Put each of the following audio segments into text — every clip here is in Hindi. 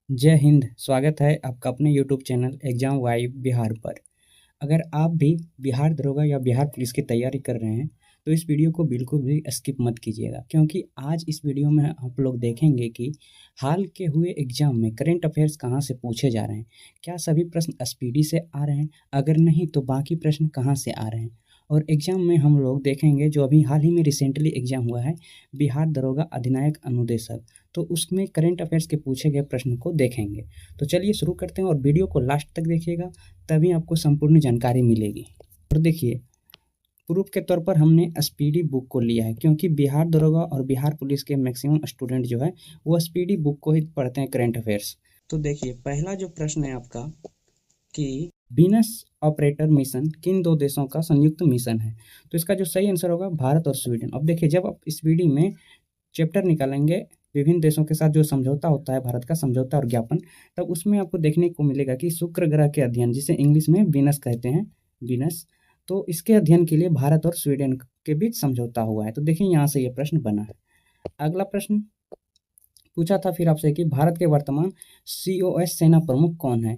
जय हिंद। स्वागत है आपका अपने YouTube channel exam vibe Bihar पर। अगर आप भी बिहार दरोगा या बिहार पुलिस की तैयारी कर रहे हैं तो इस वीडियो को बिल्कुल भी स्किप मत कीजिएगा, क्योंकि आज इस वीडियो में आप लोग देखेंगे कि हाल के हुए एग्जाम में करंट अफेयर्स कहाँ से पूछे जा रहे हैं। क्या सभी प्रश्न स्पीडी से आ रहे हैं? अगर नहीं तो बाकी प्रश्न कहाँ से आ रहे हैं। और एग्जाम में हम लोग देखेंगे जो अभी हाल ही में रिसेंटली एग्जाम हुआ है, बिहार दरोगा अधिनायक अनुदेशक, तो उसमें करंट अफेयर्स के पूछे गए प्रश्न को देखेंगे। तो चलिए शुरू करते हैं और वीडियो को लास्ट तक देखिएगा, तभी आपको संपूर्ण जानकारी मिलेगी। और देखिए, प्रूफ के तौर पर हमने स्पीडी बुक को लिया है, क्योंकि बिहार दरोगा और बिहार पुलिस के मैक्सिमम स्टूडेंट जो है वो स्पीडी बुक को ही पढ़ते हैं करंट अफेयर्स। तो देखिए, पहला जो प्रश्न है आपका कि वीनस ऑपरेटर मिशन किन दो देशों का संयुक्त मिशन है। तो इसका जो सही आंसर होगा भारत और स्वीडन। अब देखिए, जब आप स्पीडी में चैप्टर निकालेंगे विभिन्न देशों के साथ जो समझौता होता है, भारत का समझौता और ज्ञापन, तब उसमें आपको देखने को मिलेगा कि शुक्र ग्रह के अध्ययन, जिसे इंग्लिश में वीनस कहते हैं, वीनस, तो इसके अध्ययन के लिए भारत और स्वीडन के बीच समझौता हुआ है। तो देखिए, यहाँ से ये प्रश्न बना है। अगला प्रश्न पूछा था फिर आपसे कि भारत के वर्तमान COS सेना प्रमुख कौन है,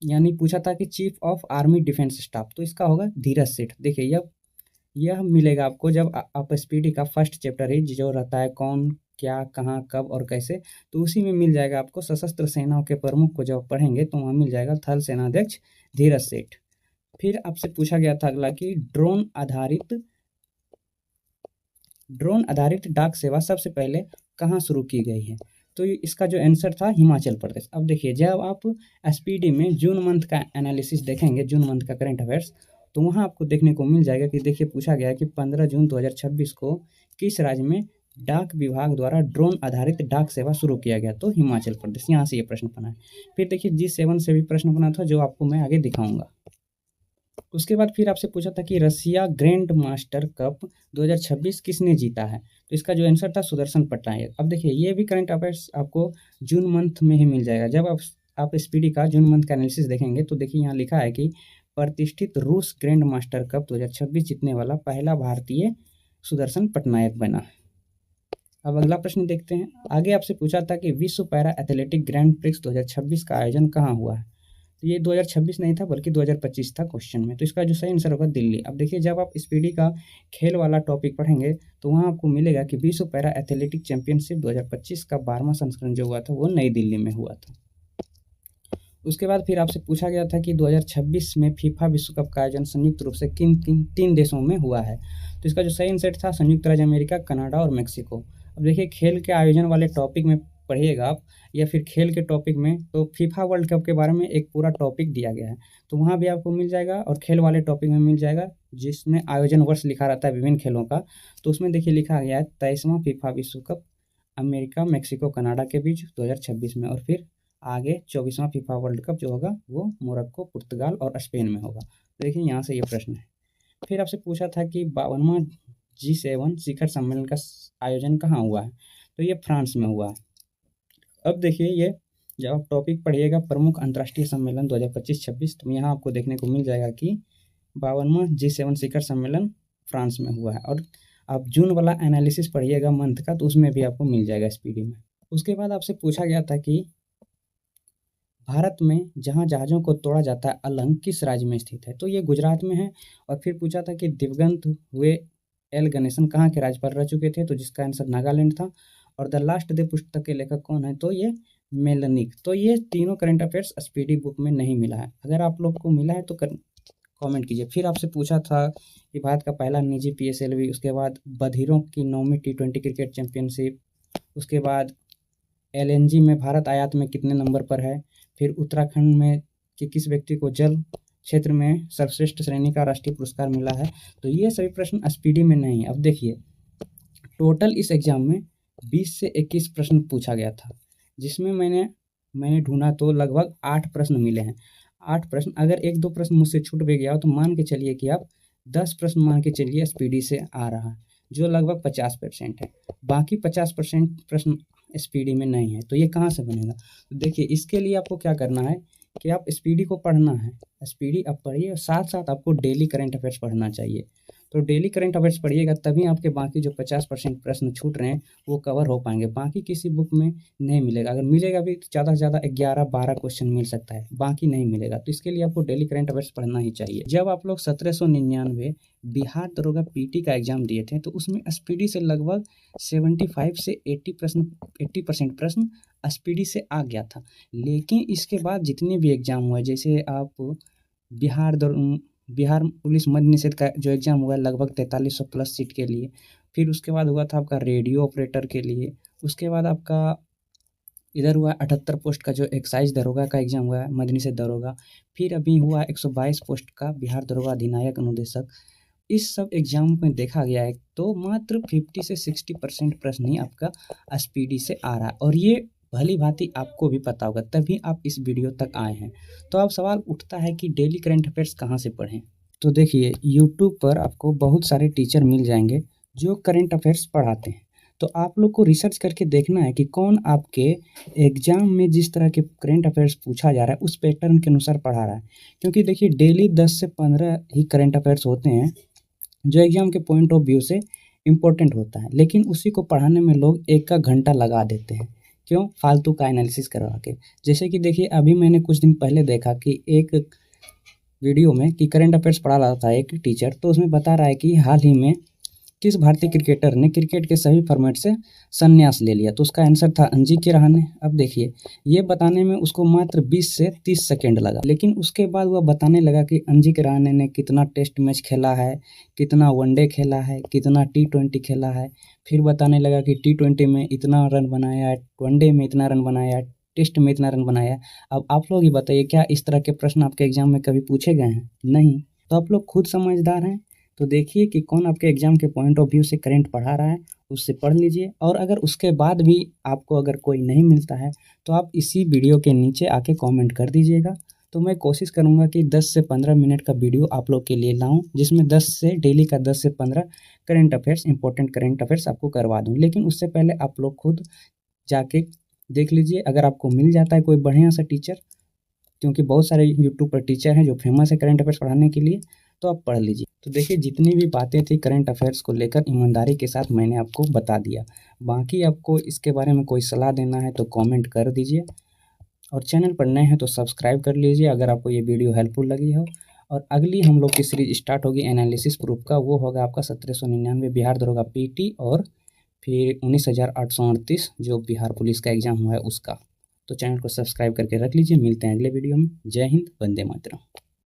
यानी पूछा था कि chief of army defence staff, तो इसका होगा धीरज सेठ। देखिए, यह मिलेगा आपको जब आप एसपीडी का फर्स्ट चैप्टर ही जो रहता है कौन क्या कहाँ कब और कैसे, तो उसी में मिल जाएगा आपको सशस्त्र सेनाओं के प्रमुख को जब पढ़ेंगे तो वहाँ मिल जाएगा थल सेनाध्यक्ष धीरज सेठ। फिर आपसे पूछा गया था अगला कि ड्रोन आधारित डाक सेवा सबसे पहले कहाँ शुरू की गई है। तो इसका जो आंसर था हिमाचल प्रदेश। अब देखिए, जब आप एसपीडी में जून मंथ का एनालिसिस देखेंगे, जून मंथ का करंट अफेयर्स, तो वहाँ आपको देखने को मिल जाएगा कि देखिए, पूछा गया है कि 15 जून 2026 को किस राज्य में डाक विभाग द्वारा ड्रोन आधारित डाक सेवा शुरू किया गया, तो हिमाचल प्रदेश। यहाँ से ये प्रश्न बना है। फिर देखिए, G7 से भी प्रश्न बना था जो आपको मैं आगे दिखाऊंगा। उसके बाद फिर आपसे पूछा था कि रसिया ग्रैंड मास्टर कप 2026 किसने जीता है। तो इसका जो आंसर था सुदर्शन पटनायक। अब देखिए, ये भी करंट अफेयर्स आपको जून मंथ में ही मिल जाएगा। जब आप स्पीडी का जून मंथ का एनालिसिस देखेंगे तो देखिए, यहाँ लिखा है कि प्रतिष्ठित रूस ग्रैंड मास्टर कप 2026 जीतने वाला पहला भारतीय सुदर्शन पटनायक बना। अब अगला प्रश्न देखते हैं। आगे आपसे पूछा था कि विश्व पैरा एथलेटिक ग्रैंड प्रिक्स 2026 का आयोजन कहाँ हुआ है। तो ये 2026 नहीं था बल्कि 2025 था क्वेश्चन में। तो इसका जो सही आंसर होगा दिल्ली। अब देखिए, जब आप स्पीडी का खेल वाला टॉपिक पढ़ेंगे तो वहाँ आपको मिलेगा कि विश्व पैरा एथलेटिक चैंपियनशिप 2025 का 12वां संस्करण जो हुआ था वो नई दिल्ली में हुआ था। उसके बाद फिर आपसे पूछा गया था कि 2026 में फीफा विश्व कप का आयोजन संयुक्त रूप से तीन देशों में हुआ है। तो इसका जो सही आंसर था संयुक्त राज्य अमेरिका, कनाडा और मेक्सिको। अब देखिए, खेल के आयोजन वाले टॉपिक में पढ़िएगा आप, या फिर खेल के टॉपिक में, तो फीफा वर्ल्ड कप के बारे में एक पूरा टॉपिक दिया गया है, तो वहाँ भी आपको मिल जाएगा। और खेल वाले टॉपिक में मिल जाएगा जिसमें आयोजन वर्ष लिखा रहता है विभिन्न खेलों का, तो उसमें देखिए लिखा गया है 23वां फीफा विश्व कप अमेरिका, मेक्सिको, कनाडा के बीच 2026 में। और फिर आगे 24वां फीफा वर्ल्ड कप जो होगा वो मोरक्को, पुर्तगाल और स्पेन में होगा। देखिए, यहाँ से ये प्रश्न है। फिर आपसे पूछा था कि 52वां G7 शिखर सम्मेलन का आयोजन कहाँ हुआ है। तो ये फ्रांस में हुआ है। अब देखिए, ये जब आप टॉपिक पढ़िएगा प्रमुख अंतर्राष्ट्रीय सम्मेलन 2025-26, तो यहाँ आपको देखने को मिल जाएगा कि 52वां G7 शिखर सम्मेलन फ्रांस में हुआ है। और आप जून वाला एनालिसिस पढ़िएगा मंथ का, तो उसमें भी आपको मिल जाएगा स्पीडी में। उसके बाद आपसे पूछा गया था कि भारत में जहाँ जहाज़ों को तोड़ा जाता है अलंग किस राज्य में स्थित है। तो ये गुजरात में है। और फिर पूछा था कि दिवंगत हुए एल गणेशन कहाँ के राज्यपाल रह चुके थे, तो जिसका आंसर नागालैंड था। और द लास्ट डे पुस्तक के लेखक कौन है, तो ये मेलनिक। तो ये तीनों करंट अफेयर्स स्पीडी बुक में नहीं मिला है। अगर आप लोग को मिला है तो कमेंट कीजिए। फिर आपसे पूछा था कि भारत का पहला निजी PSLV, उसके बाद बधिरों की 9वीं T20 क्रिकेट चैंपियनशिप, उसके बाद LNG में भारत आयात में कितने नंबर पर है, फिर उत्तराखंड में कि किस व्यक्ति को जल क्षेत्र में सर्वश्रेष्ठ श्रेणी का राष्ट्रीय पुरस्कार मिला है। तो ये सभी प्रश्न स्पीडी में नहीं है। अब देखिए, टोटल इस एग्जाम में 20 से 21 प्रश्न पूछा गया था, जिसमें मैंने ढूंढा तो लगभग 8 प्रश्न मिले हैं। 8 प्रश्न, अगर एक दो प्रश्न मुझसे छूट भी गया हो तो मान के चलिए कि आप 10 प्रश्न मान के चलिए स्पीडी से आ रहा है, जो लगभग 50% है। बाकी 50% प्रश्न स्पीडी में नहीं है। तो ये कहाँ से बनेगा। तो देखिए, इसके लिए आपको क्या करना है कि आप स्पीडी को पढ़ना है, स्पीडी आप पढ़िए और साथ साथ आपको डेली करंट अफेयर्स पढ़ना चाहिए। तो डेली करंट अफेयर्स पढ़िएगा, तभी आपके बाकी जो 50% प्रश्न छूट रहे हैं वो कवर हो पाएंगे। बाकी किसी बुक में नहीं मिलेगा, अगर मिलेगा भी तो ज़्यादा से ज़्यादा 11-12 क्वेश्चन मिल सकता है, बाकी नहीं मिलेगा। तो इसके लिए आपको डेली करंट अफेयर्स पढ़ना ही चाहिए। जब आप लोग 1799 बिहार दरोगा पीटी का एग्जाम दिए थे तो उसमें स्पीडी से लगभग 75 से 80% प्रश्न स्पीडी से आ गया था। लेकिन इसके बाद जितने भी एग्जाम हुए, जैसे आप बिहार पुलिस मद्य निषेध का जो एग्ज़ाम हुआ लगभग 4300 प्लस सीट के लिए, फिर उसके बाद हुआ था आपका रेडियो ऑपरेटर के लिए, उसके बाद आपका इधर हुआ 78 पोस्ट का जो एक्साइज दरोगा का एग्ज़ाम हुआ है, मद्य निषेध दरोगा, फिर अभी हुआ 122 पोस्ट का बिहार दरोगा अधिनायक अनुदेशक। इस सब एग्जाम में देखा गया है तो मात्र 50 से 60% प्रश्न ही आपका स्पीडी से आ रहा है, और ये भली भांति आपको भी पता होगा, तभी आप इस वीडियो तक आए हैं। तो अब सवाल उठता है कि डेली करंट अफेयर्स कहाँ से पढ़ें। तो देखिए, यूट्यूब पर आपको बहुत सारे टीचर मिल जाएंगे जो करंट अफेयर्स पढ़ाते हैं। तो आप लोग को रिसर्च करके देखना है कि कौन आपके एग्जाम में जिस तरह के करंट अफेयर्स पूछा जा रहा है उस पैटर्न के अनुसार पढ़ा रहा है। क्योंकि देखिए, डेली 10 से 15 ही करंट अफेयर्स होते हैं जो एग्जाम के पॉइंट ऑफ व्यू से इम्पोर्टेंट होता है, लेकिन उसी को पढ़ाने में लोग 1 घंटा लगा देते हैं। क्यों? फालतू का एनालिसिस करवा के। जैसे कि देखिए, अभी मैंने कुछ दिन पहले देखा कि एक वीडियो में कि करंट अफेयर्स पढ़ा रहा था एक टीचर, तो उसमें बता रहा है कि हाल ही में किस भारतीय क्रिकेटर ने क्रिकेट के सभी फॉर्मेट से संन्यास ले लिया। तो उसका आंसर था अजिंक्य रहाणे। अब देखिए, ये बताने में उसको मात्र 20 से 30 सेकेंड लगा, लेकिन उसके बाद वह बताने लगा कि अजिंक्य रहाणे ने कितना टेस्ट मैच खेला है, कितना वनडे खेला है, कितना T20 खेला है। फिर बताने लगा कि T20 में इतना रन बनाया है, वनडे में इतना रन बनाया है, टेस्ट में इतना रन बनाया। अब आप लोग ही बताइए, क्या इस तरह के प्रश्न आपके एग्जाम में कभी पूछे गए हैं? नहीं। तो आप लोग खुद समझदार हैं, तो देखिए कि कौन आपके एग्जाम के पॉइंट ऑफ व्यू से करंट पढ़ा रहा है, उससे पढ़ लीजिए। और अगर उसके बाद भी आपको अगर कोई नहीं मिलता है तो आप इसी वीडियो के नीचे आके कमेंट कर दीजिएगा। तो मैं कोशिश करूँगा कि 10 से 15 मिनट का वीडियो आप लोग के लिए लाऊं, जिसमें 10 से डेली का 10 से 15 current affairs, important current affairs आपको करवा दूँ। लेकिन उससे पहले आप लोग खुद जाके देख लीजिए, अगर आपको मिल जाता है कोई बढ़िया सा टीचर, क्योंकि बहुत सारे यूट्यूब पर टीचर हैं जो फेमस है करंट अफेयर्स पढ़ाने के लिए, तो आप पढ़ लीजिए। तो देखिए, जितनी भी बातें थी करंट अफेयर्स को लेकर ईमानदारी के साथ मैंने आपको बता दिया। बाकी आपको इसके बारे में कोई सलाह देना है तो कमेंट कर दीजिए, और चैनल पर नए हैं तो सब्सक्राइब कर लीजिए अगर आपको ये वीडियो हेल्पफुल लगी हो। और अगली हम लोग की सीरीज स्टार्ट होगी एनालिसिस प्रूफ का, वो होगा आपका 1799 बिहार दरोगा पीटी, और फिर 19,838 जो बिहार पुलिस का एग्ज़ाम हुआ है उसका। तो चैनल को सब्सक्राइब करके रख लीजिए। मिलते हैं अगले वीडियो में। जय हिंद, वंदे मातरम।